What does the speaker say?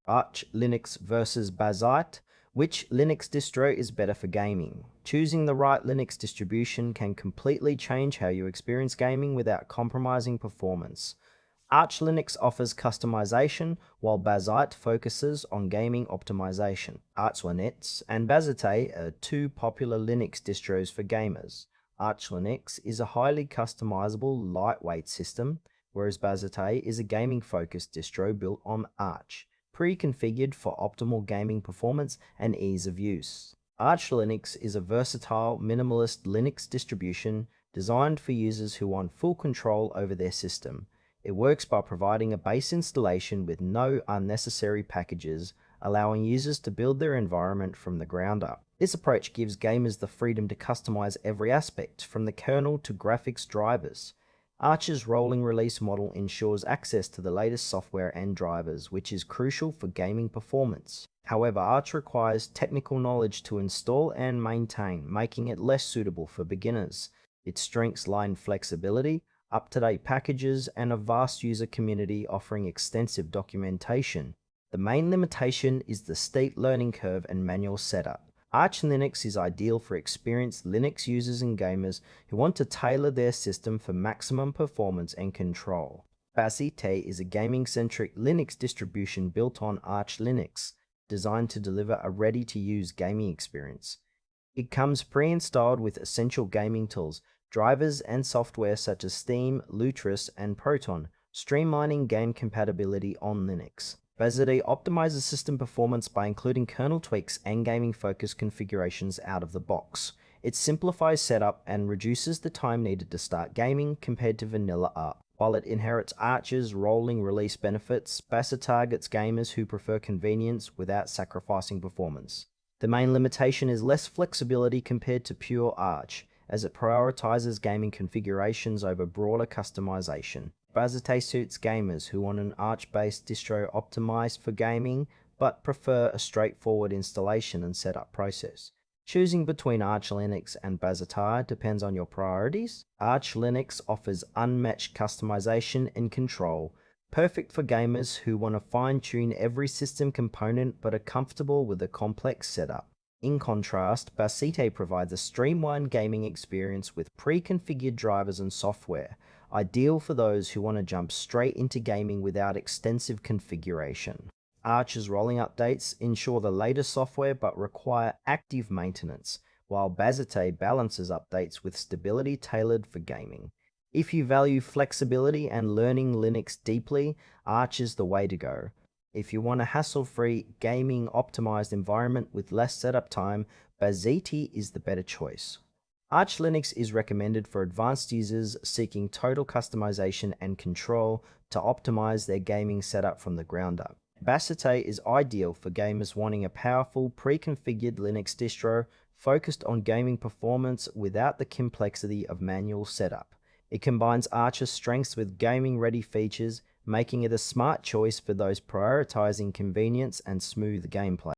Arch Linux versus Bazzite. Which Linux distro is better for gaming? Choosing the right Linux distribution can completely change how you experience gaming without compromising performance. Arch Linux offers customization, while Bazzite focuses on gaming optimization. Arch Linux and Bazzite are two popular Linux distros for gamers. Arch Linux is a highly customizable, lightweight system, whereas Bazzite is a gaming-focused distro built on Arch, pre-configured for optimal gaming performance and ease of use. Arch Linux is a versatile, minimalist Linux distribution designed for users who want full control over their system. It works by providing a base installation with no unnecessary packages, allowing users to build their environment from the ground up. This approach gives gamers the freedom to customize every aspect, from the kernel to graphics drivers. Arch's rolling release model ensures access to the latest software and drivers, which is crucial for gaming performance. However, Arch requires technical knowledge to install and maintain, making it less suitable for beginners. Its strengths lie in flexibility, up-to-date packages, and a vast user community offering extensive documentation. The main limitation is the steep learning curve and manual setup. Arch Linux is ideal for experienced Linux users and gamers who want to tailor their system for maximum performance and control. Bazzite is a gaming-centric Linux distribution built on Arch Linux, designed to deliver a ready-to-use gaming experience. It comes pre-installed with essential gaming tools, drivers and software such as Steam, Lutris, and Proton, streamlining game compatibility on Linux. Bazzite optimizes system performance by including kernel tweaks and gaming-focused configurations out of the box. It simplifies setup and reduces the time needed to start gaming compared to vanilla Arch. While it inherits Arch's rolling release benefits, Bazzite targets gamers who prefer convenience without sacrificing performance. The main limitation is less flexibility compared to pure Arch, as it prioritizes gaming configurations over broader customization. Bazzite suits gamers who want an Arch-based distro optimized for gaming, but prefer a straightforward installation and setup process. Choosing between Arch Linux and Bazzite depends on your priorities. Arch Linux offers unmatched customization and control, perfect for gamers who want to fine-tune every system component but are comfortable with a complex setup. In contrast, Bazzite provides a streamlined gaming experience with pre-configured drivers and software, ideal for those who want to jump straight into gaming without extensive configuration. Arch's rolling updates ensure the latest software but require active maintenance, while Bazzite balances updates with stability tailored for gaming. If you value flexibility and learning Linux deeply, Arch is the way to go. If you want a hassle-free, gaming-optimized environment with less setup time, Bazzite is the better choice. Arch Linux is recommended for advanced users seeking total customization and control to optimize their gaming setup from the ground up. Bazzite is ideal for gamers wanting a powerful, pre-configured Linux distro focused on gaming performance without the complexity of manual setup. It combines Arch's strengths with gaming-ready features, making it a smart choice for those prioritizing convenience and smooth gameplay.